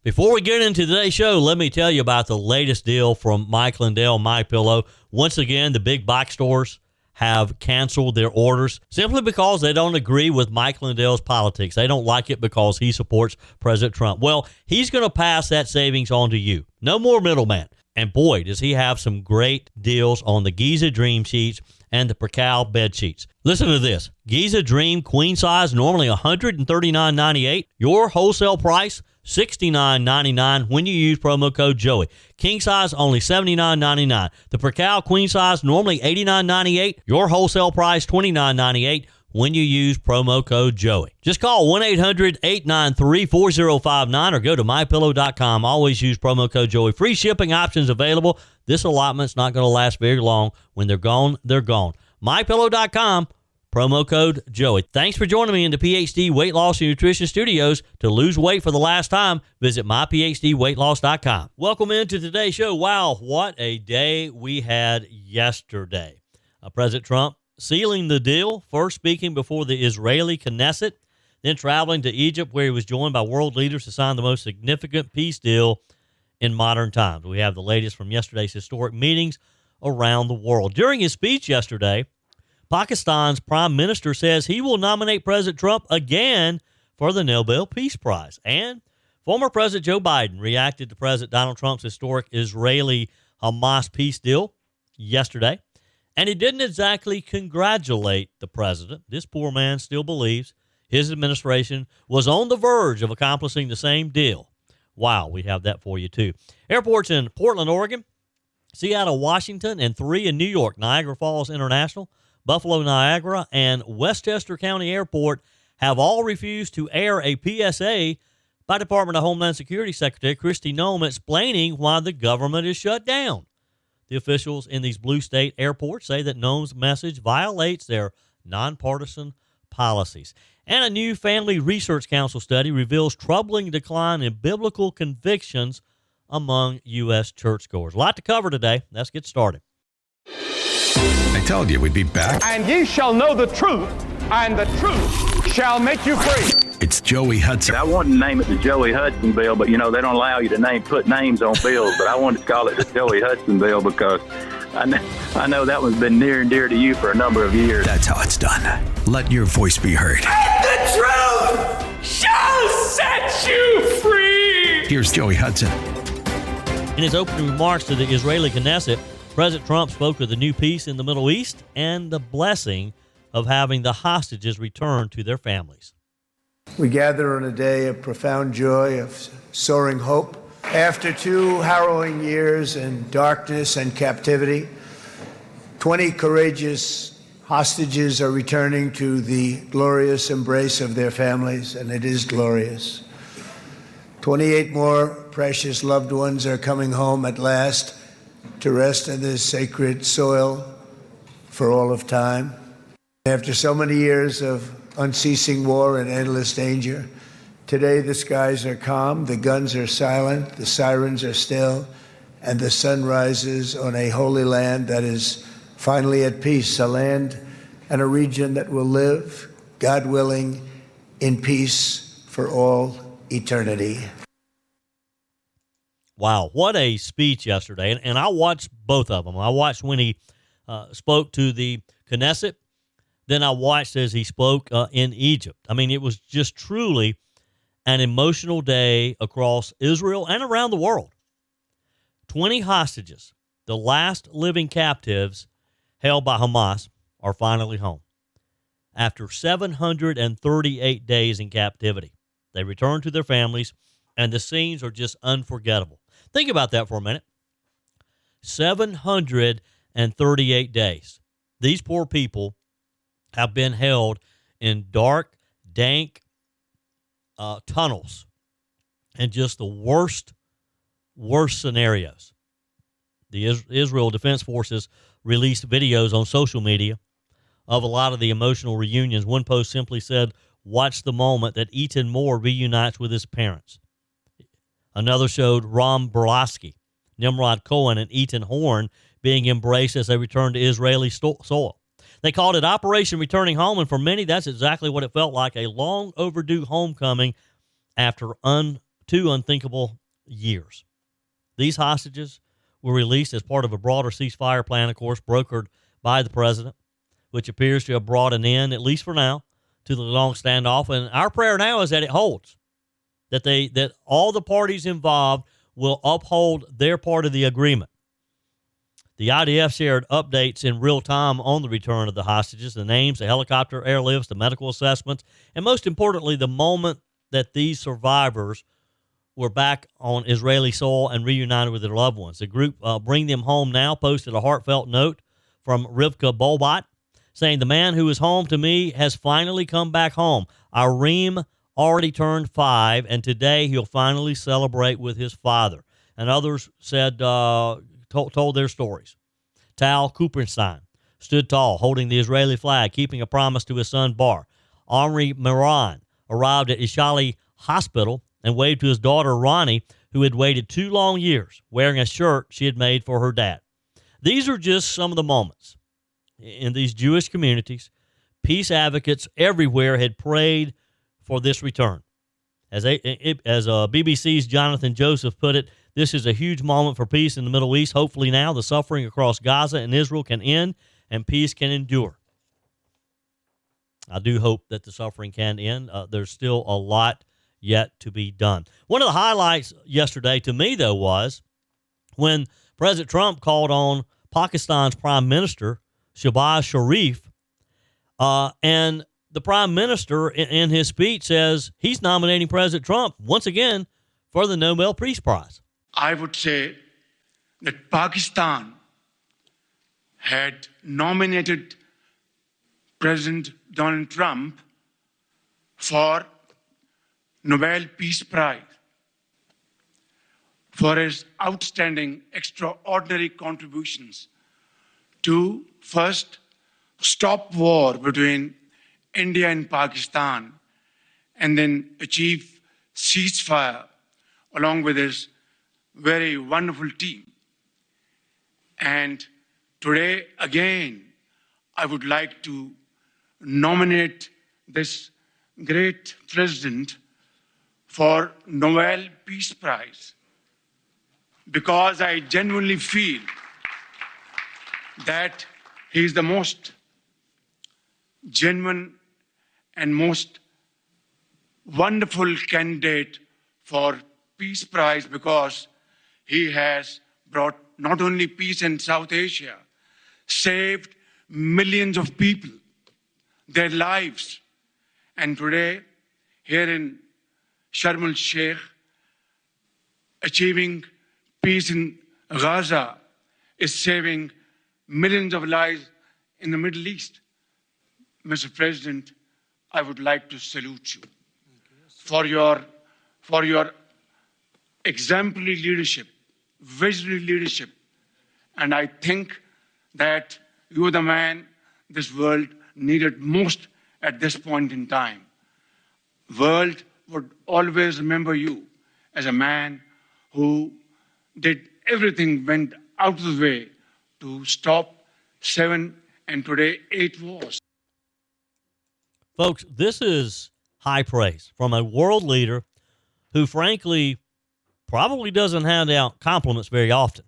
Before we get into today's show, let me tell you about the latest deal from Mike Lindell, MyPillow. Once again, the big box stores have canceled their orders simply because they don't agree with Mike Lindell's politics. They don't like it because he supports President Trump. Well, he's going to pass that savings on to you. No more middleman. And boy, does he have some great deals on the Giza Dream sheets and the Percal bed sheets. Listen to this. Giza Dream queen size, normally $139.98. Your wholesale price, $69.99 when you use promo code Joey. King size, only $79.99. The Percal queen size, normally $89.98. Your wholesale price, $29.98 when you use promo code Joey. Just call 1-800-893-4059 or go to mypillow.com. Always use promo code Joey. Free shipping options available. This allotment's not going to last very long. When they're gone, they're gone. mypillow.com, promo code Joey. Thanks for joining me in the PhD Weight Loss and Nutrition Studios. To lose weight for the last time, visit myphdweightloss.com. Welcome into today's show. Wow, what a day we had yesterday. President Trump sealing the deal, first speaking before the Israeli Knesset, then traveling to Egypt where he was joined by world leaders to sign the most significant peace deal in modern times. We have the latest from yesterday's historic meetings around the world. During his speech yesterday, Pakistan's prime minister says he will nominate President Trump again for the Nobel Peace Prize. And former President Joe Biden reacted to President Donald Trump's historic Israeli-Hamas peace deal yesterday. And he didn't exactly congratulate the president. This poor man still believes his administration was on the verge of accomplishing the same deal. Wow, we have that for you, too. Airports in Portland, Oregon, Seattle, Washington, and 3 in New York, Niagara Falls International, Buffalo, Niagara, and Westchester County Airport have all refused to air a PSA by Department of Homeland Security Secretary Kristi Noem explaining why the government is shut down. The officials in these blue state airports say that Noem's message violates their nonpartisan policies. And a new Family Research Council study reveals troubling decline in biblical convictions among U.S. churchgoers. A lot to cover today. Let's get started. I told you we'd be back. And ye shall know the truth, and the truth shall make you free. It's Joey Hudson. I wanted to name it the Joey Hudson bill, but, they don't allow you to put names on bills. But I wanted to call it the Joey Hudson bill because I know that one's been near and dear to you for a number of years. That's how it's done. Let your voice be heard. And the truth shall set you free. Here's Joey Hudson. In his opening remarks to the Israeli Knesset, President Trump spoke of the new peace in the Middle East and the blessing of having the hostages returned to their families. We gather on a day of profound joy, of soaring hope. After 2 harrowing years in darkness and captivity, 20 courageous hostages are returning to the glorious embrace of their families, and it is glorious. 28 more precious loved ones are coming home at last to rest in this sacred soil for all of time. After so many years of unceasing war and endless danger, today the skies are calm, the guns are silent, the sirens are still, and the sun rises on a holy land that is finally at peace, a land and a region that will live, God willing, in peace for all eternity. Wow, what a speech yesterday. And I watched both of them. I watched when he spoke to the Knesset. Then I watched as he spoke in Egypt. I mean, it was just truly an emotional day across Israel and around the world. 20 hostages, the last living captives held by Hamas, are finally home. After 738 days in captivity, they returned to their families, and the scenes are just unforgettable. Think about that for a minute. 738 days. These poor people have been held in dark, dank tunnels and just the worst scenarios. The Israel Defense Forces released videos on social media of a lot of the emotional reunions. One post simply said, "Watch the moment that Ethan Moore reunites with his parents." Another showed Ram Berlasky, Nimrod Cohen, and Ethan Horn being embraced as they returned to Israeli soil. They called it Operation Returning Home, and for many, that's exactly what it felt like, a long overdue homecoming after 2 unthinkable years. These hostages were released as part of a broader ceasefire plan, of course, brokered by the president, which appears to have brought an end, at least for now, to the long standoff. And our prayer now is that it holds, that all the parties involved will uphold their part of the agreement. The IDF shared updates in real time on the return of the hostages, the names, the helicopter airlifts, the medical assessments, and most importantly, the moment that these survivors were back on Israeli soil and reunited with their loved ones. The group Bring Them Home Now posted a heartfelt note from Rivka Bolbot saying, "The man who is home to me has finally come back home. Our Reem already turned 5, and today he'll finally celebrate with his father." And others said, told their stories. Tal Kuprinstein stood tall, holding the Israeli flag, keeping a promise to his son Bar. Omri Miran arrived at Ishali Hospital and waved to his daughter Ronnie, who had waited 2 long years, wearing a shirt she had made for her dad. These are just some of the moments in these Jewish communities. Peace advocates everywhere had prayed for this return. As BBC's Jonathan Joseph put it, this is a huge moment for peace in the Middle East. Hopefully now the suffering across Gaza and Israel can end and peace can endure. I do hope that the suffering can end. There's still a lot yet to be done. One of the highlights yesterday to me, though, was when President Trump called on Pakistan's Prime Minister, Shehbaz Sharif, and the Prime Minister in his speech says he's nominating President Trump once again for the Nobel Peace Prize. I would say that Pakistan had nominated President Donald Trump for Nobel Peace Prize for his outstanding, extraordinary contributions to first stop war between India and Pakistan and then achieve ceasefire along with his very wonderful team. And today, again, I would like to nominate this great president for Nobel Peace Prize because I genuinely feel that he is the most genuine and most wonderful candidate for Peace Prize because he has brought not only peace in South Asia, saved millions of people, their lives. And today, here in Sharm el-Sheikh, achieving peace in Gaza is saving millions of lives in the Middle East. Mr. President, I would like to salute you for your exemplary leadership, visionary leadership. And I think that you are the man this world needed most at this point in time. World would always remember you as a man who did everything, went out of the way to stop 7 and today 8 wars. Folks, this is high praise from a world leader who, frankly, probably doesn't hand out compliments very often.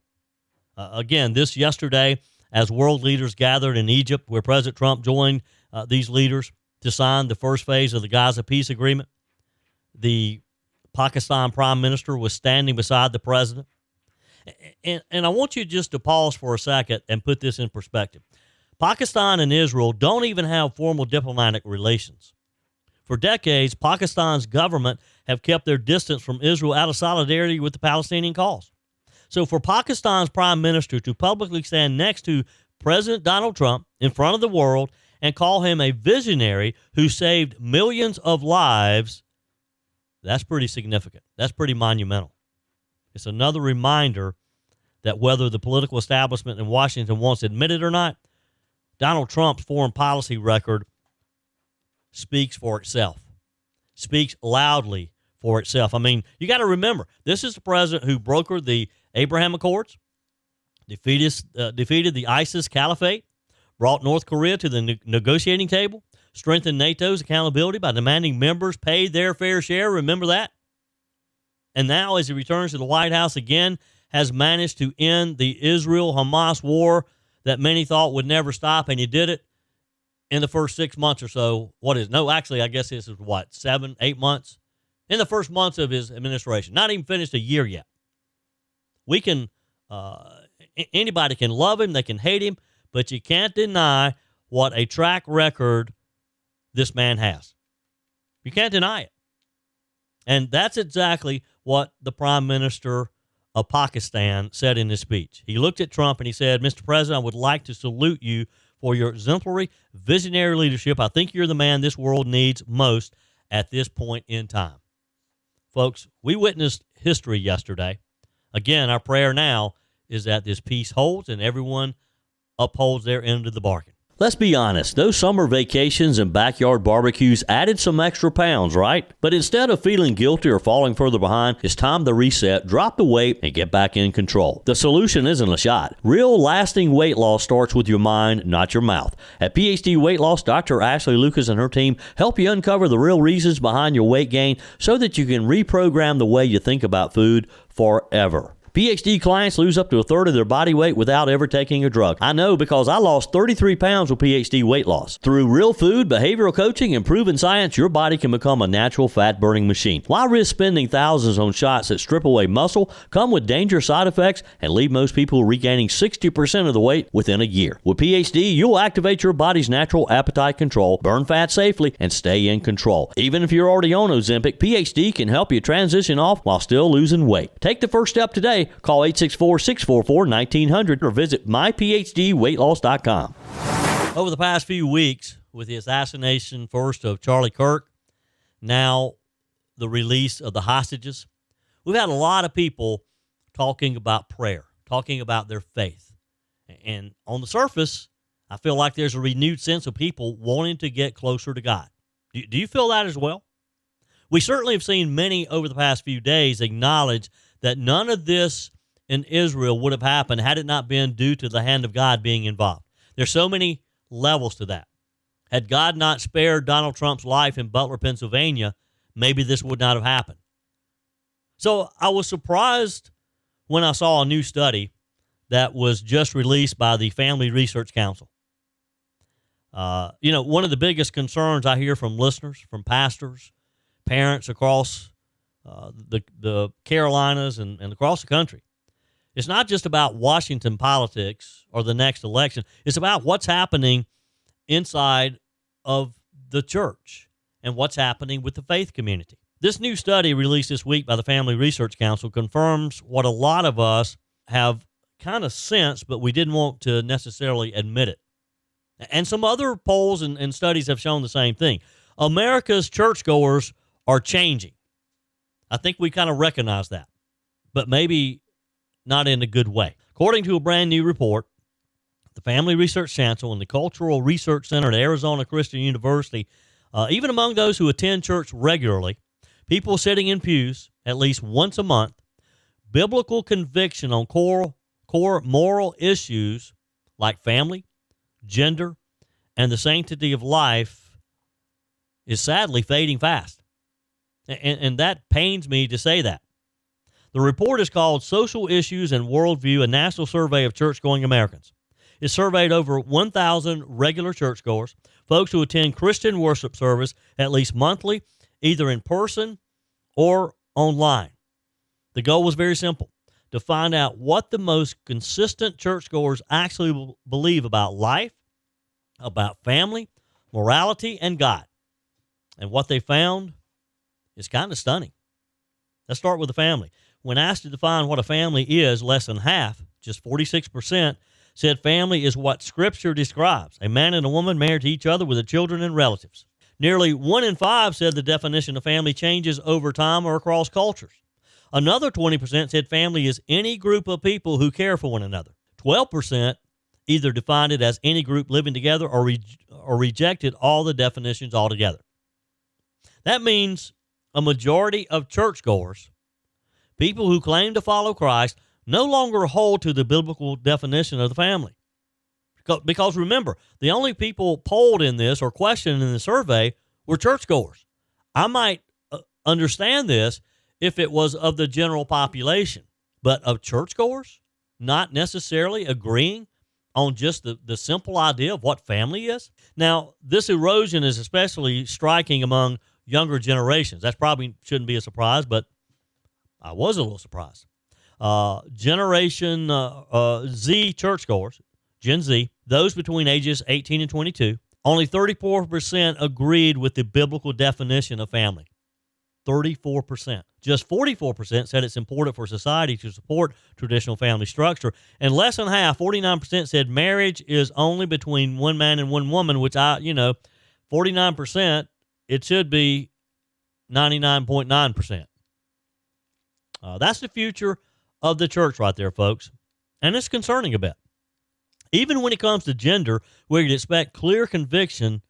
Again, this yesterday, as world leaders gathered in Egypt, where President Trump joined these leaders to sign the first phase of the Gaza peace agreement, the Pakistan Prime Minister was standing beside the president. And I want you just to pause for a second and put this in perspective. Pakistan and Israel don't even have formal diplomatic relations. For decades, Pakistan's government have kept their distance from Israel out of solidarity with the Palestinian cause. So for Pakistan's prime minister to publicly stand next to President Donald Trump in front of the world and call him a visionary who saved millions of lives, that's pretty significant. That's pretty monumental. It's another reminder that whether the political establishment in Washington wants to admit it or not, Donald Trump's foreign policy record speaks for itself, speaks loudly for itself. I mean, you got to remember, this is the president who brokered the Abraham Accords, defeated the ISIS caliphate, brought North Korea to the negotiating table, strengthened NATO's accountability by demanding members pay their fair share. Remember that? And now, as he returns to the White House again, has managed to end the Israel-Hamas war that many thought would never stop, and he did it in the first 6 months or so. I guess this is 7, 8 months? In the first months of his administration. Not even finished a year yet. We can, anybody can love him, they can hate him, but you can't deny what a track record this man has. You can't deny it. And that's exactly what the Prime Minister of Pakistan said in his speech. He looked at Trump and he said, Mr. President, I would like to salute you for your exemplary, visionary leadership. I think you're the man this world needs most at this point in time. Folks, we witnessed history yesterday. Again, our prayer now is that this peace holds and everyone upholds their end of the bargain. Let's be honest, those summer vacations and backyard barbecues added some extra pounds, right? But instead of feeling guilty or falling further behind, it's time to reset, drop the weight, and get back in control. The solution isn't a shot. Real lasting weight loss starts with your mind, not your mouth. At PhD Weight Loss, Dr. Ashley Lucas and her team help you uncover the real reasons behind your weight gain so that you can reprogram the way you think about food forever. PhD clients lose up to a third of their body weight without ever taking a drug. I know because I lost 33 pounds with PhD Weight Loss. Through real food, behavioral coaching, and proven science, your body can become a natural fat-burning machine. Why risk spending thousands on shots that strip away muscle, come with dangerous side effects, and leave most people regaining 60% of the weight within a year? With PhD, you'll activate your body's natural appetite control, burn fat safely, and stay in control. Even if you're already on Ozempic, PhD can help you transition off while still losing weight. Take the first step today. Call 864-644-1900 or visit myphdweightloss.com. Over the past few weeks, with the assassination first of Charlie Kirk, now the release of the hostages, we've had a lot of people talking about prayer, talking about their faith. And on the surface, I feel like there's a renewed sense of people wanting to get closer to God. Do you feel that as well? We certainly have seen many over the past few days acknowledge that none of this in Israel would have happened had it not been due to the hand of God being involved. There's so many levels to that. Had God not spared Donald Trump's life in Butler, Pennsylvania, maybe this would not have happened. So I was surprised when I saw a new study that was just released by the Family Research Council. One of the biggest concerns I hear from listeners, from pastors, parents across the Carolinas and across the country, it's not just about Washington politics or the next election. It's about what's happening inside of the church and what's happening with the faith community. This new study released this week by the Family Research Council confirms what a lot of us have kind of sensed, but we didn't want to necessarily admit it. And some other polls and studies have shown the same thing. America's churchgoers are changing. I think we kind of recognize that, but maybe not in a good way. According to a brand new report, the Family Research Council and the Cultural Research Center at Arizona Christian University, even among those who attend church regularly, people sitting in pews at least once a month, biblical conviction on core moral issues like family, gender, and the sanctity of life is sadly fading fast. And that pains me to say that. The report is called Social Issues and Worldview, a national survey of church-going Americans. It surveyed over 1,000 regular churchgoers, folks who attend Christian worship service at least monthly, either in person or online. The goal was very simple, to find out what the most consistent churchgoers actually believe about life, about family, morality, and God. And what they found is kind of stunning. Let's start with the family. When asked to define what a family is, less than half, just 46%, said family is what Scripture describes, a man and a woman married to each other with their children and relatives. Nearly 1 in 5 said the definition of family changes over time or across cultures. Another 20% said family is any group of people who care for one another. 12% either defined it as any group living together or rejected all the definitions altogether. That means a majority of churchgoers, people who claim to follow Christ, no longer hold to the biblical definition of the family. Because remember, the only people polled in this or questioned in the survey were churchgoers. I might understand this if it was of the general population, but of churchgoers not necessarily agreeing on just the simple idea of what family is. Now, this erosion is especially striking among younger generations. That probably shouldn't be a surprise, but I was a little surprised. Generation Z churchgoers, Gen Z, those between ages 18 and 22, only 34% agreed with the biblical definition of family. 34%. Just 44% said it's important for society to support traditional family structure. And less than half, 49%, said marriage is only between one man and one woman, which 49%, it should be 99.9%. That's the future of the church right there, folks. And it's concerning a bit. Even when it comes to gender, where you'd expect clear conviction,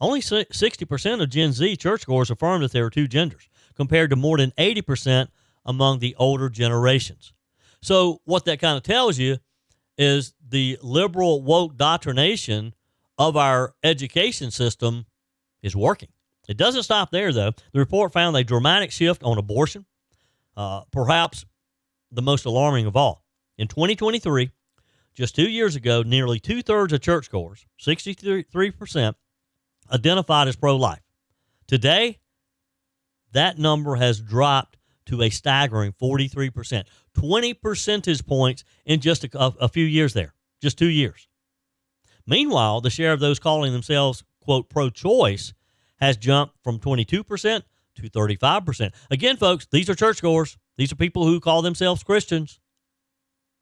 only 60% of Gen Z churchgoers affirm that there are two genders, compared to more than 80% among the older generations. So what that kind of tells you is the liberal woke doctrination of our education system is working. It doesn't stop there, though. The report found a dramatic shift on abortion, perhaps the most alarming of all. In 2023, just 2 years ago, nearly two-thirds of churchgoers, 63%, identified as pro-life. Today, that number has dropped to a staggering 43%, 20 percentage points in just a few years there, just 2 years. Meanwhile, the share of those calling themselves, quote, pro-choice has jumped from 22% to 35%. Again, folks, these are churchgoers. These are people who call themselves Christians.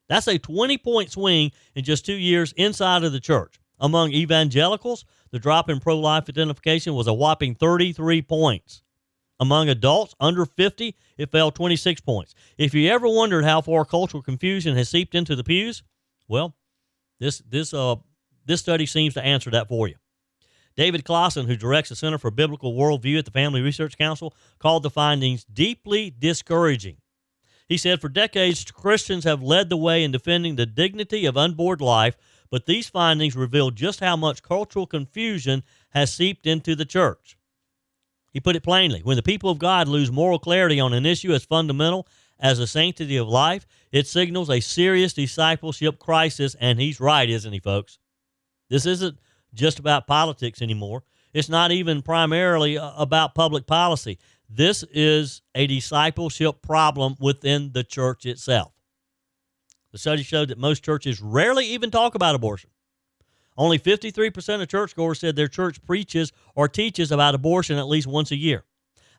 That's a 20-point swing in just 2 years inside of the church. Among evangelicals, the drop in pro-life identification was a whopping 33 points. Among adults under 50, it fell 26 points. If you ever wondered how far cultural confusion has seeped into the pews, well, this study seems to answer that for you. David Clausen, who directs the Center for Biblical Worldview at the Family Research Council, called the findings deeply discouraging. He said, for decades, Christians have led the way in defending the dignity of unborn life, but these findings reveal just how much cultural confusion has seeped into the church. He put it plainly, when the people of God lose moral clarity on an issue as fundamental as the sanctity of life, it signals a serious discipleship crisis, and he's right, isn't he, folks? This isn't just about politics anymore. It's not even primarily about public policy. This is a discipleship problem within the church itself. The study showed that most churches rarely even talk about abortion. Only 53% of churchgoers said their church preaches or teaches about abortion at least once a year.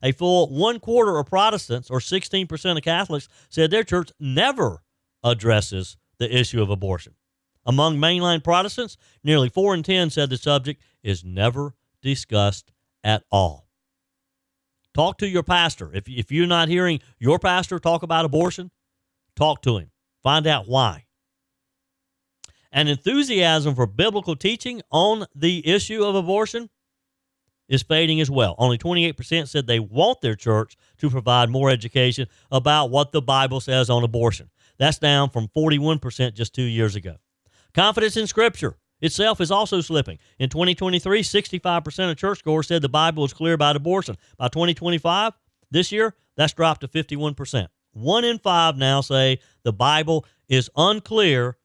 A full 1/4 of Protestants, or 16% of Catholics, said their church never addresses the issue of abortion. Among mainline Protestants, nearly 4 in 10 said the subject is never discussed at all. Talk to your pastor. If you're not hearing your pastor talk about abortion, talk to him. Find out why. And enthusiasm for biblical teaching on the issue of abortion is fading as well. Only 28% said they want their church to provide more education about what the Bible says on abortion. That's down from 41% just 2 years ago. Confidence in Scripture itself is also slipping. In 2023, 65% of churchgoers said the Bible is clear about abortion. By 2025, this year, that's dropped to 51%. 1 in 5 now say the Bible is unclear,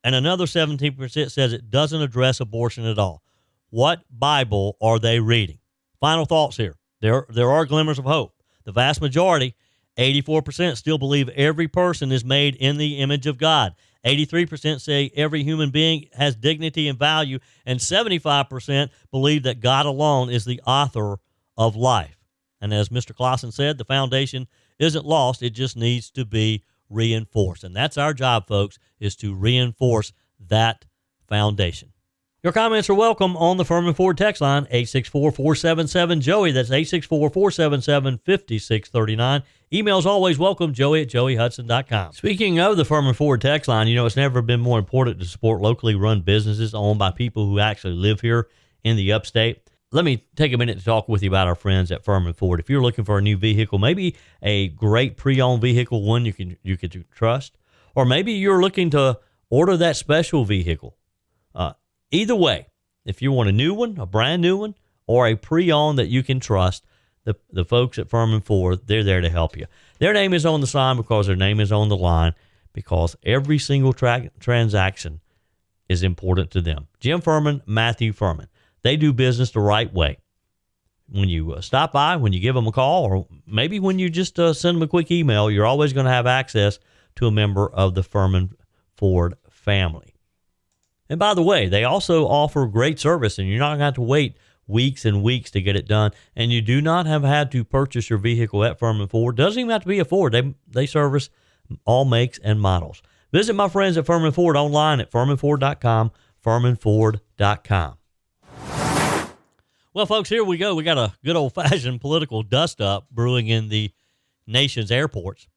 and another 17% says it doesn't address abortion at all. What Bible are they reading? Final thoughts here. There are glimmers of hope. The vast majority, 84%, still believe every person is made in the image of God. 83% say every human being has dignity and value, and 75% believe that God alone is the author of life. And as Mr. Clausen said, the foundation isn't lost. It just needs to be reinforced. And that's our job, folks, is to reinforce that foundation. Your comments are welcome on the Firmin Ford text line, 864-477-JOEY. That's 864-477-5639. Emails always welcome, joey@joeyhudson.com. Speaking of the Firmin Ford text line, it's never been more important to support locally run businesses owned by people who actually live here in the upstate. Let me take a minute to talk with you about our friends at Firmin Ford. If you're looking for a new vehicle, maybe a great pre-owned vehicle, one you can trust, or maybe you're looking to order that special vehicle. Either way, if you want a new one, a brand new one, or a pre-owned that you can trust, the folks at Firmin Ford, they're there to help you. Their name is on the sign because their name is on the line, because every single transaction is important to them. Jim Firmin, Matthew Firmin. They do business the right way. When you stop by, when you give them a call, or maybe when you just send them a quick email, you're always going to have access to a member of the Firmin Ford family. And by the way, they also offer great service, and you're not going to have to wait weeks and weeks to get it done. And you do not have had to purchase your vehicle at Firmin Ford. Doesn't even have to be a Ford. They service all makes and models. Visit my friends at Firmin Ford online at firminford.com, firminford.com. Well, folks, here we go. We got a good old-fashioned political dust-up brewing in the nation's airports.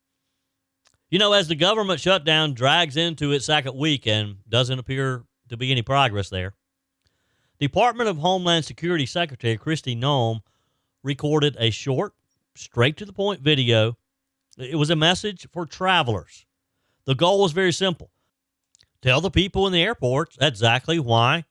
You know, as the government shutdown drags into its second week and doesn't appear to be any progress there, Department of Homeland Security Secretary Kristi Noem recorded a short, straight-to-the-point video. It was a message for travelers. The goal was very simple. Tell the people in the airports exactly why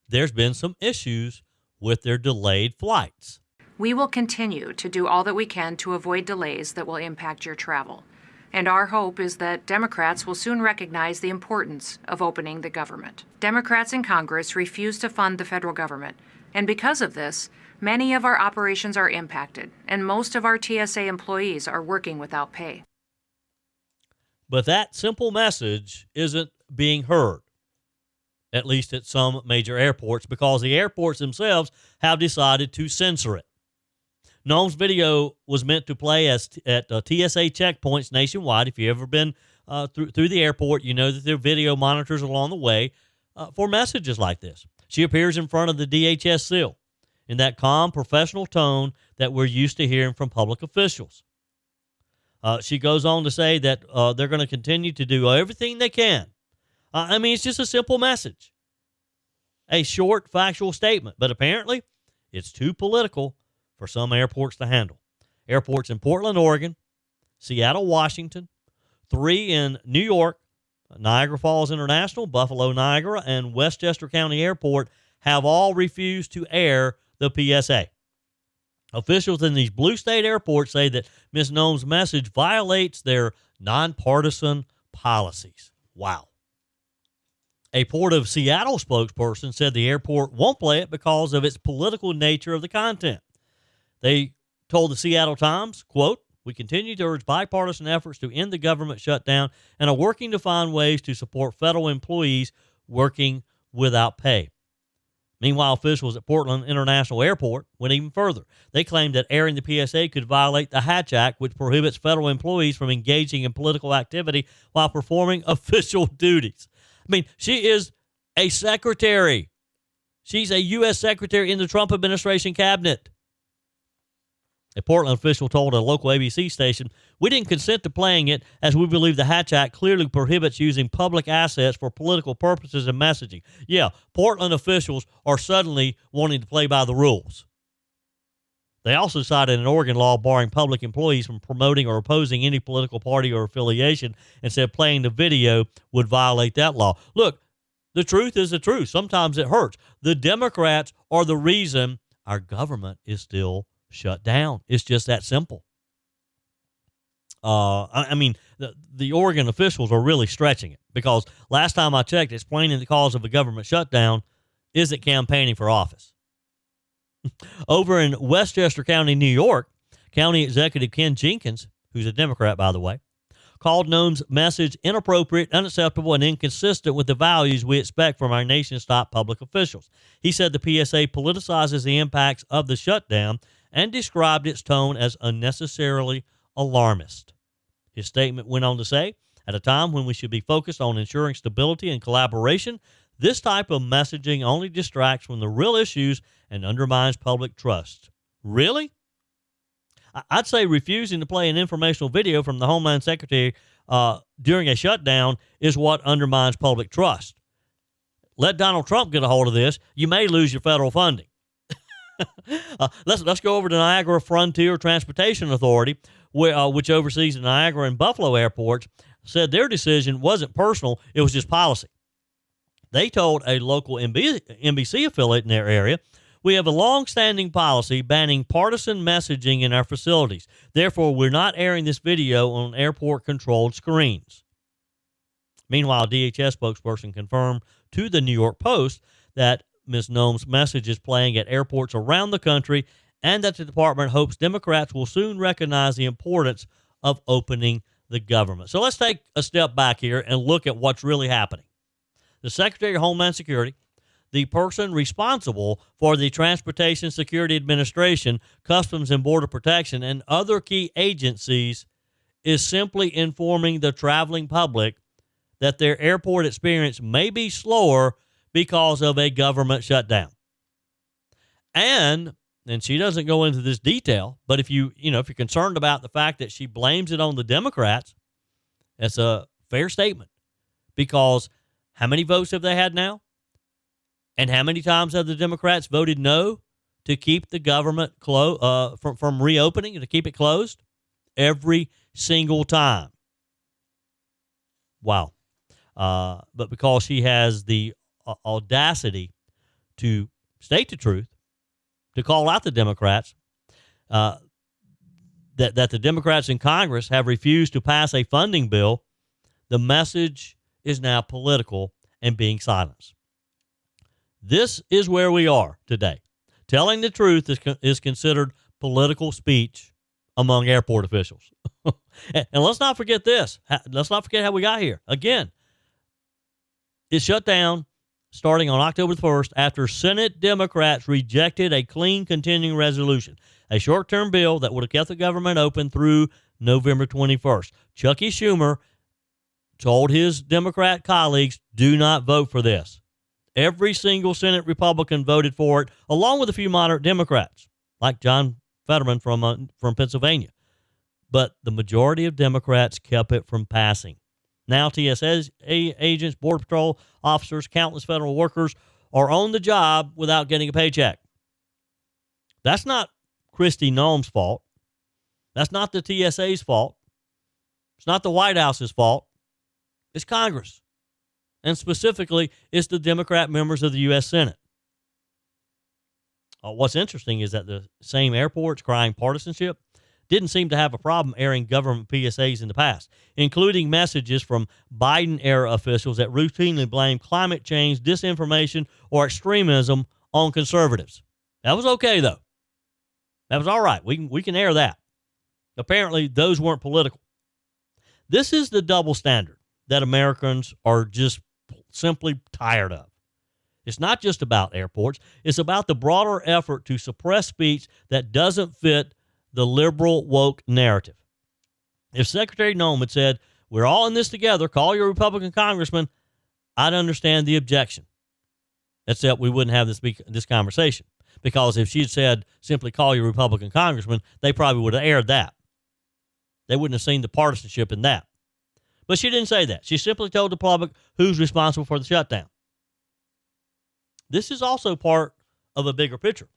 there's been some issues with their delayed flights. We will continue to do all that we can to avoid delays that will impact your travel. And our hope is that Democrats will soon recognize the importance of opening the government. Democrats in Congress refuse to fund the federal government, and because of this, many of our operations are impacted, and most of our TSA employees are working without pay. But that simple message isn't being heard, at least at some major airports, because the airports themselves have decided to censor it. Noem's video was meant to play at TSA checkpoints nationwide. If you've ever been through the airport, you know that there are video monitors along the way for messages like this. She appears in front of the DHS seal in that calm, professional tone that we're used to hearing from public officials. She goes on to say that they're going to continue to do everything they can. It's just a simple message, a short, factual statement, but apparently it's too political for some airports to handle. Airports in Portland, Oregon, Seattle, Washington, 3 in New York, Niagara Falls International, Buffalo, Niagara, and Westchester County Airport have all refused to air the PSA. Officials in these blue state airports say that Ms. Noem's message violates their nonpartisan policies. Wow. A Port of Seattle spokesperson said the airport won't play it because of its political nature of the content. They told the Seattle Times, quote, "We continue to urge bipartisan efforts to end the government shutdown and are working to find ways to support federal employees working without pay." Meanwhile, officials at Portland International Airport went even further. They claimed that airing the PSA could violate the Hatch Act, which prohibits federal employees from engaging in political activity while performing official duties. She is a secretary. She's a U.S. secretary in the Trump administration cabinet. A Portland official told a local ABC station, "We didn't consent to playing it as we believe the Hatch Act clearly prohibits using public assets for political purposes and messaging." Yeah, Portland officials are suddenly wanting to play by the rules. They also cited an Oregon law barring public employees from promoting or opposing any political party or affiliation and said playing the video would violate that law. Look, the truth is the truth. Sometimes it hurts. The Democrats are the reason our government is still shut down. It's just that simple. The Oregon officials are really stretching it because last time I checked, explaining the cause of a government shutdown isn't campaigning for office. Over in Westchester County, New York, County Executive Ken Jenkins, who's a Democrat, by the way, called Noem's message inappropriate, unacceptable, and inconsistent with the values we expect from our nation's top public officials. He said the PSA politicizes the impacts of the shutdown and described its tone as unnecessarily alarmist. His statement went on to say, "At a time when we should be focused on ensuring stability and collaboration, this type of messaging only distracts from the real issues and undermines public trust." Really? I'd say refusing to play an informational video from the Homeland Secretary during a shutdown is what undermines public trust. Let Donald Trump get a hold of this. You may lose your federal funding. Let's go over to Niagara Frontier Transportation Authority, which oversees the Niagara and Buffalo airports, said their decision wasn't personal, it was just policy. They told a local NBC affiliate in their area, We have a long-standing policy banning partisan messaging in our facilities. Therefore, we're not airing this video on airport-controlled screens. Meanwhile, a DHS spokesperson confirmed to the New York Post that Ms. Noem's message is playing at airports around the country and that the department hopes Democrats will soon recognize the importance of opening the government. So let's take a step back here and look at what's really happening. The Secretary of Homeland Security, the person responsible for the Transportation Security Administration, Customs and Border Protection, and other key agencies, is simply informing the traveling public that their airport experience may be slower because of a government shutdown. And she doesn't go into this detail, but if you're concerned about the fact that she blames it on the Democrats, that's a fair statement, because how many votes have they had now? And how many times have the Democrats voted no to keep the government from reopening, to keep it closed? Every single time. Wow. But because she has the audacity to state the truth, to call out the Democrats, that the Democrats in Congress have refused to pass a funding bill, the message is now political and being silenced. This is where we are today. Telling the truth is considered political speech among airport officials. And let's not forget this. Let's not forget how we got here. Again, it shut down starting on October the 1st after Senate Democrats rejected a clean continuing resolution, a short-term bill that would have kept the government open through November 21st. Chucky Schumer told his Democrat colleagues, do not vote for this. Every single Senate Republican voted for it, along with a few moderate Democrats, like John Fetterman from Pennsylvania. But the majority of Democrats kept it from passing. Now TSA agents, Border Patrol officers, countless federal workers are on the job without getting a paycheck. That's not Kristi Noem's fault. That's not the TSA's fault. It's not the White House's fault. It's Congress. And specifically, it's the Democrat members of the U.S. Senate. What's interesting is that the same airports crying partisanship didn't seem to have a problem airing government PSAs in the past, including messages from Biden-era officials that routinely blame climate change, disinformation, or extremism on conservatives. That was okay, though. That was all right. We can air that. Apparently, those weren't political. This is the double standard that Americans are just simply tired of. It's not just about airports. It's about the broader effort to suppress speech that doesn't fit the liberal woke narrative. If Secretary Noem had said, we're all in this together, call your Republican congressman, I'd understand the objection. Except we wouldn't have this conversation. Because if she'd said, simply call your Republican congressman, they probably would have aired that. They wouldn't have seen the partisanship in that. But she didn't say that. She simply told the public who's responsible for the shutdown. This is also part of a bigger picture.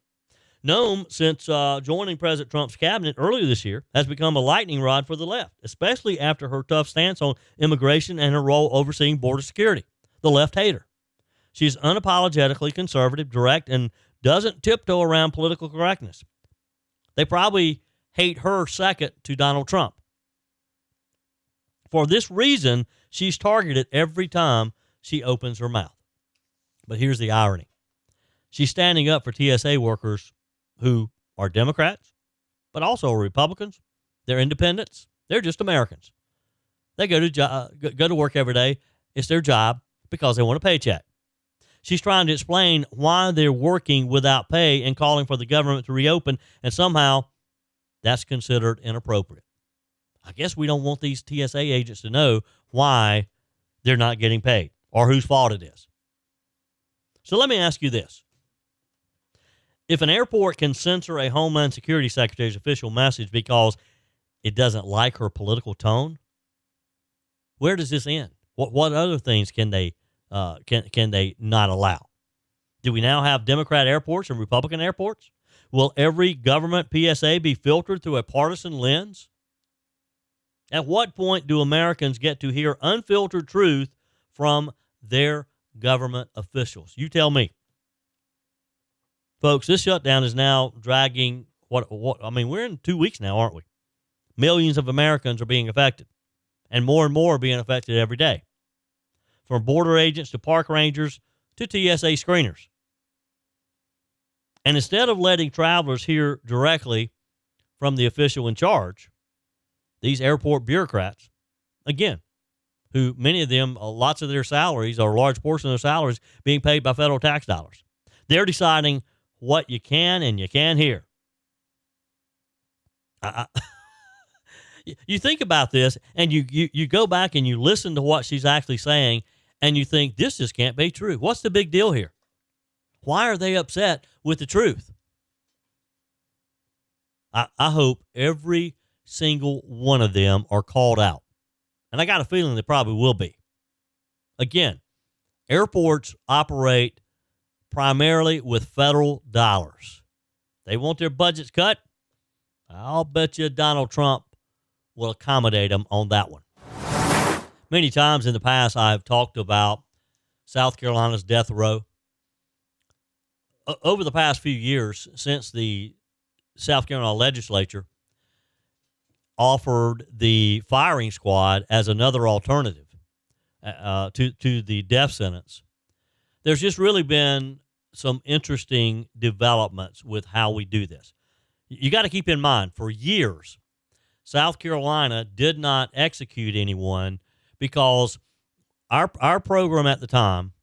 Noem, since joining President Trump's cabinet earlier this year, has become a lightning rod for the left, especially after her tough stance on immigration and her role overseeing border security. The left hate her. She's unapologetically conservative, direct, and doesn't tiptoe around political correctness. They probably hate her second to Donald Trump. For this reason, she's targeted every time she opens her mouth. But here's the irony. She's standing up for TSA workers who are Democrats, but also Republicans. They're independents. They're just Americans. They go to work every day. It's their job because they want a paycheck. She's trying to explain why they're working without pay and calling for the government to reopen, and somehow that's considered inappropriate. I guess we don't want these TSA agents to know why they're not getting paid or whose fault it is. So let me ask you this. If an airport can censor a Homeland Security Secretary's official message because it doesn't like her political tone, where does this end? What other things can they not allow? Do we now have Democrat airports and Republican airports? Will every government PSA be filtered through a partisan lens? At what point do Americans get to hear unfiltered truth from their government officials? You tell me. Folks, this shutdown is now dragging we're in 2 weeks now, aren't we? Millions of Americans are being affected, and more are being affected every day. From border agents to park rangers to TSA screeners. And instead of letting travelers hear directly from the official in charge, these airport bureaucrats, again, who many of them, lots of their salaries or a large portion of their salaries being paid by federal tax dollars, they're deciding what you can and you can't hear. You think about this, and you go back and you listen to what she's actually saying, and you think, this just can't be true. What's the big deal here? Why are they upset with the truth? I hope every single one of them are called out. And I got a feeling they probably will be. Again, airports operate primarily with federal dollars. They want their budgets cut. I'll bet you Donald Trump will accommodate them on that one. Many times in the past, I've talked about South Carolina's death row. Over the past few years, since the South Carolina legislature offered the firing squad as another alternative to the death sentence, there's just really been some interesting developments with how we do this. You got to keep in mind, for years, South Carolina did not execute anyone because our program at the time,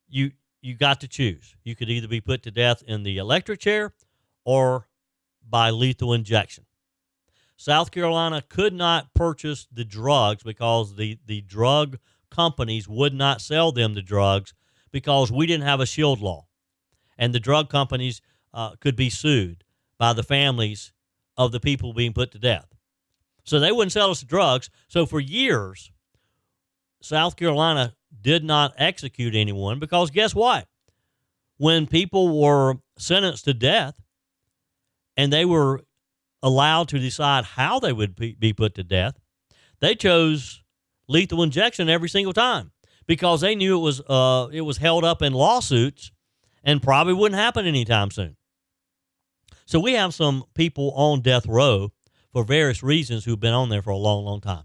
you got to choose. You could either be put to death in the electric chair or by lethal injection. South Carolina could not purchase the drugs because the drug companies would not sell them the drugs because we didn't have a shield law. And the drug companies could be sued by the families of the people being put to death. So they wouldn't sell us the drugs. So for years, South Carolina did not execute anyone because guess what? When people were sentenced to death and they were allowed to decide how they would be put to death, they chose lethal injection every single time because they knew it was held up in lawsuits and probably wouldn't happen anytime soon. So we have some people on death row for various reasons who've been on there for a long, long time.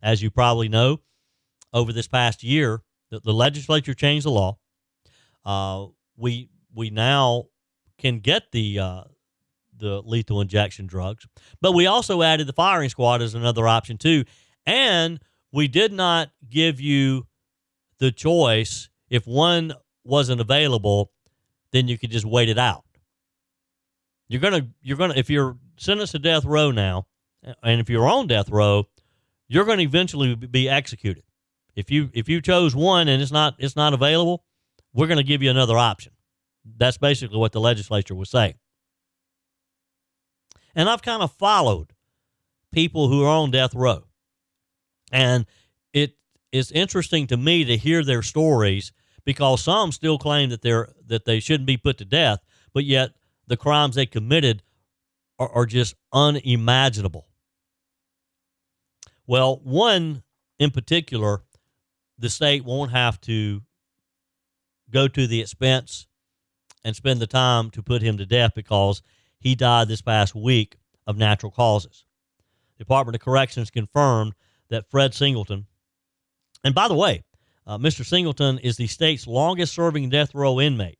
As you probably know, over this past year, the legislature changed the law. We now can get the lethal injection drugs, but we also added the firing squad as another option too. And we did not give you the choice. If one wasn't available, then you could just wait it out. You're gonna if you're sentenced to death row now, and if you're on death row, you're going to eventually be executed. If you chose one and it's not available, we're going to give you another option. That's basically what the legislature was saying. And I've kind of followed people who are on death row, and it is interesting to me to hear their stories because some still claim that they shouldn't be put to death, but yet the crimes they committed are just unimaginable. Well, one in particular, the state won't have to go to the expense and spend the time to put him to death because he died this past week of natural causes. The Department of Corrections confirmed that Fred Singleton, and by the way, Mr. Singleton is the state's longest-serving death row inmate,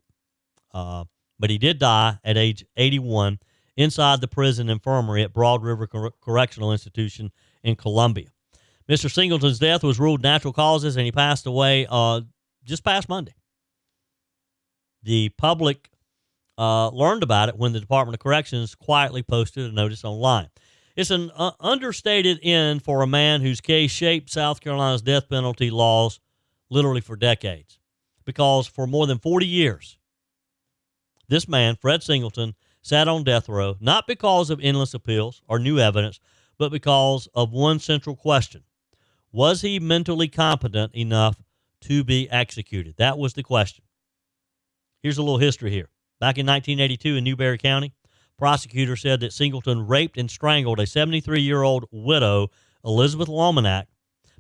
but he did die at age 81 inside the prison infirmary at Broad River Correctional Institution in Columbia. Mr. Singleton's death was ruled natural causes, and he passed away just past Monday. The public learned about it when the Department of Corrections quietly posted a notice online. It's an understated end for a man whose case shaped South Carolina's death penalty laws literally for decades. Because for more than 40 years, this man, Fred Singleton, sat on death row, not because of endless appeals or new evidence, but because of one central question. Was he mentally competent enough to be executed? That was the question. Here's a little history here. Back in 1982 in Newberry County, prosecutors said that Singleton raped and strangled a 73-year-old widow, Elizabeth Lominack,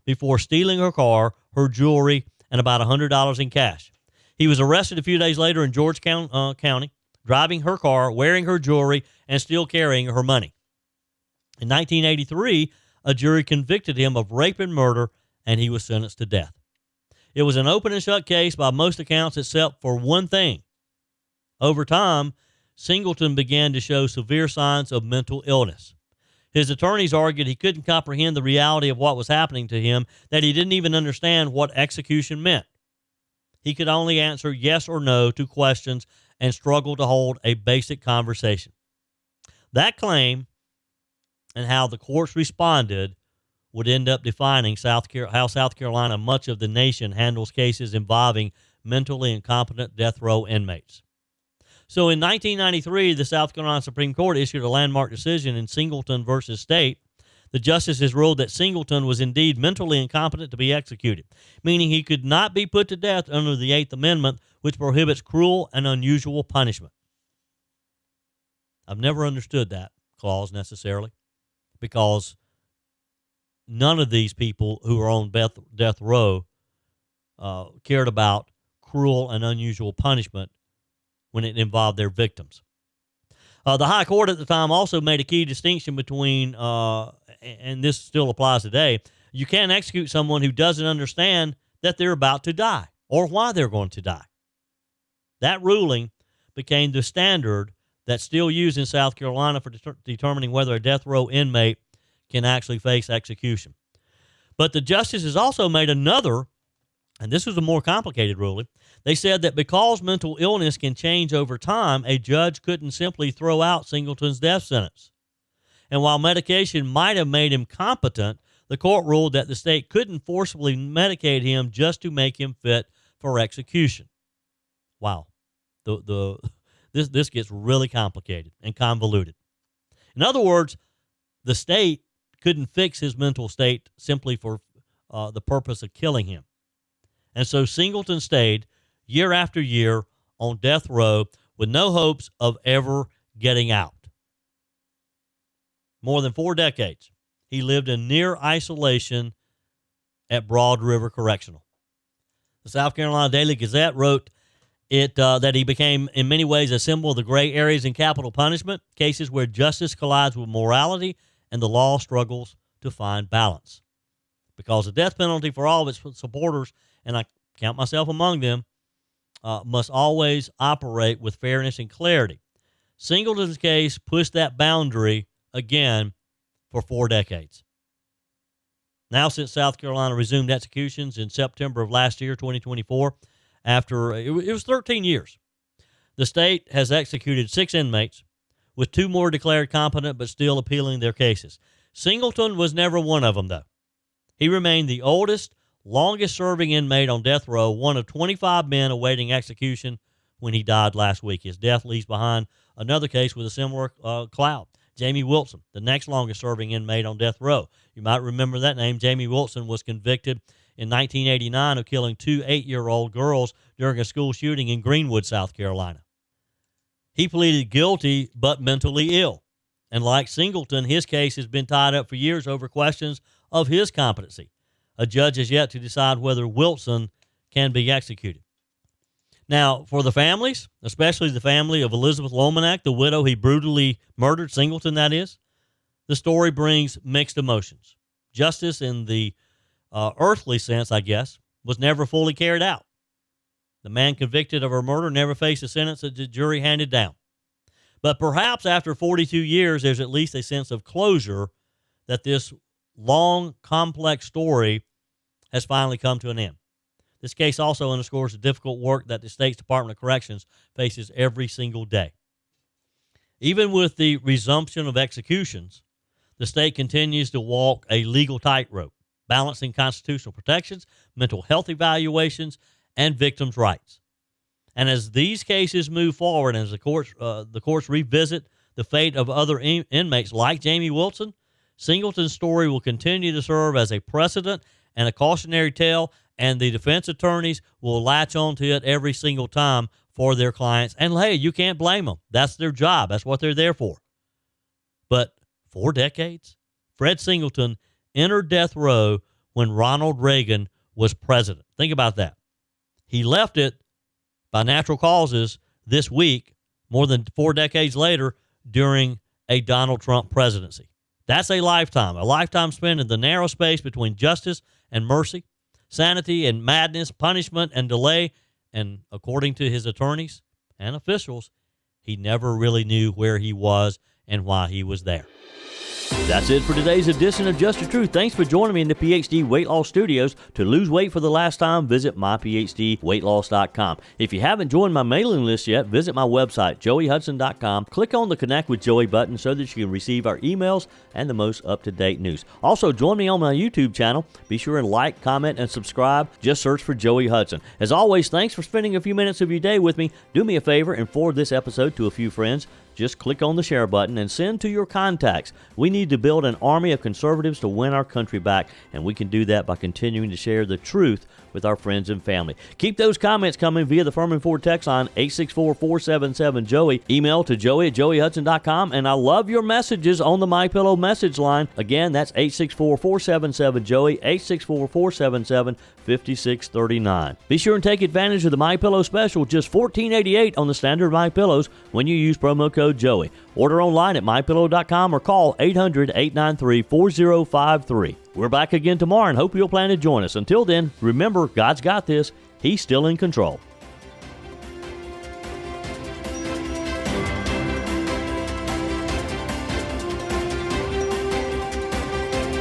before stealing her car, her jewelry, and about $100 in cash. He was arrested a few days later in George County, driving her car, wearing her jewelry, and still carrying her money. In 1983, a jury convicted him of rape and murder, and he was sentenced to death. It was an open and shut case by most accounts except for one thing. Over time, Singleton began to show severe signs of mental illness. His attorneys argued he couldn't comprehend the reality of what was happening to him, that he didn't even understand what execution meant. He could only answer yes or no to questions and struggled to hold a basic conversation. That claim and how the courts responded would end up defining how South Carolina, much of the nation, handles cases involving mentally incompetent death row inmates. So in 1993, the South Carolina Supreme Court issued a landmark decision in Singleton versus State. The justices ruled that Singleton was indeed mentally incompetent to be executed, meaning he could not be put to death under the Eighth Amendment, which prohibits cruel and unusual punishment. I've never understood that clause necessarily, because none of these people who are on death row cared about cruel and unusual punishment when it involved their victims. The High Court at the time also made a key distinction between, and this still applies today, you can't execute someone who doesn't understand that they're about to die or why they're going to die. That ruling became the standard that's still used in South Carolina for determining whether a death row inmate can actually face execution. But the justices also made another, and this was a more complicated ruling. They said that because mental illness can change over time, a judge couldn't simply throw out Singleton's death sentence. And while medication might have made him competent, the court ruled that the state couldn't forcibly medicate him just to make him fit for execution. Wow. This gets really complicated and convoluted. In other words, the state couldn't fix his mental state simply for the purpose of killing him. And so Singleton stayed year after year on death row with no hopes of ever getting out. More than 4 decades, he lived in near isolation at Broad River Correctional. The South Carolina Daily Gazette wrote that he became, in many ways, a symbol of the gray areas in capital punishment, cases where justice collides with morality and the law struggles to find balance. Because the death penalty for all of its supporters, and I count myself among them, must always operate with fairness and clarity. Singleton's case pushed that boundary again for 4 decades. Now, since South Carolina resumed executions in September of last year, 2024, after it was 13 years, the state has executed 6 inmates, with 2 more declared competent but still appealing their cases. Singleton was never one of them, though. He remained the oldest, longest-serving inmate on death row, one of 25 men awaiting execution when he died last week. His death leaves behind another case with a similar cloud. Jamie Wilson, the next longest-serving inmate on death row. You might remember that name. Jamie Wilson was convicted in 1989 of killing 2 8-year-old girls during a school shooting in Greenwood, South Carolina. He pleaded guilty but mentally ill. And like Singleton, his case has been tied up for years over questions of his competency. A judge has yet to decide whether Wilson can be executed. Now, for the families, especially the family of Elizabeth Lomanak, the widow he brutally murdered, Singleton that is, the story brings mixed emotions. Justice in the earthly sense, I guess, was never fully carried out. The man convicted of her murder never faced a sentence that the jury handed down. But perhaps after 42 years, there's at least a sense of closure that this long, complex story has finally come to an end. This case also underscores the difficult work that the state's Department of Corrections faces every single day. Even with the resumption of executions, the state continues to walk a legal tightrope, balancing constitutional protections, mental health evaluations, and victims' rights. And as these cases move forward, and as the courts revisit the fate of other inmates like Jamie Wilson, Singleton's story will continue to serve as a precedent and a cautionary tale, and the defense attorneys will latch onto it every single time for their clients. And hey, you can't blame them. That's their job. That's what they're there for. But 4 decades? Fred Singleton entered death row when Ronald Reagan was president. Think about that. He left it by natural causes this week, more than 4 decades later, during a Donald Trump presidency. That's a lifetime spent in the narrow space between justice and mercy, sanity and madness, punishment and delay. And according to his attorneys and officials, he never really knew where he was and why he was there. That's it for today's edition of Just the Truth. Thanks for joining me in the PhD Weight Loss Studios. To lose weight for the last time, visit myphdweightloss.com. If you haven't joined my mailing list yet, visit my website, joeyhudson.com. Click on the Connect with Joey button so that you can receive our emails and the most up-to-date news. Also, join me on my YouTube channel. Be sure and like, comment, and subscribe. Just search for Joey Hudson. As always, thanks for spending a few minutes of your day with me. Do me a favor and forward this episode to a few friends. Just click on the share button and send to your contacts. We need to build an army of conservatives to win our country back, and we can do that by continuing to share the truth with our friends and family. Keep those comments coming via the Firmin Ford text line 864-477-JOEY. Email to joey@joeyhudson.com, and I love your messages on the MyPillow message line. Again, that's 864-477-JOEY, 864-477-5639. Be sure and take advantage of the MyPillow special, just $14.88 on the standard MyPillows when you use promo code Joey. Order online at mypillow.com or call 800-893-4053. We're back again tomorrow and hope you'll plan to join us. Until then, remember, God's got this. He's still in control.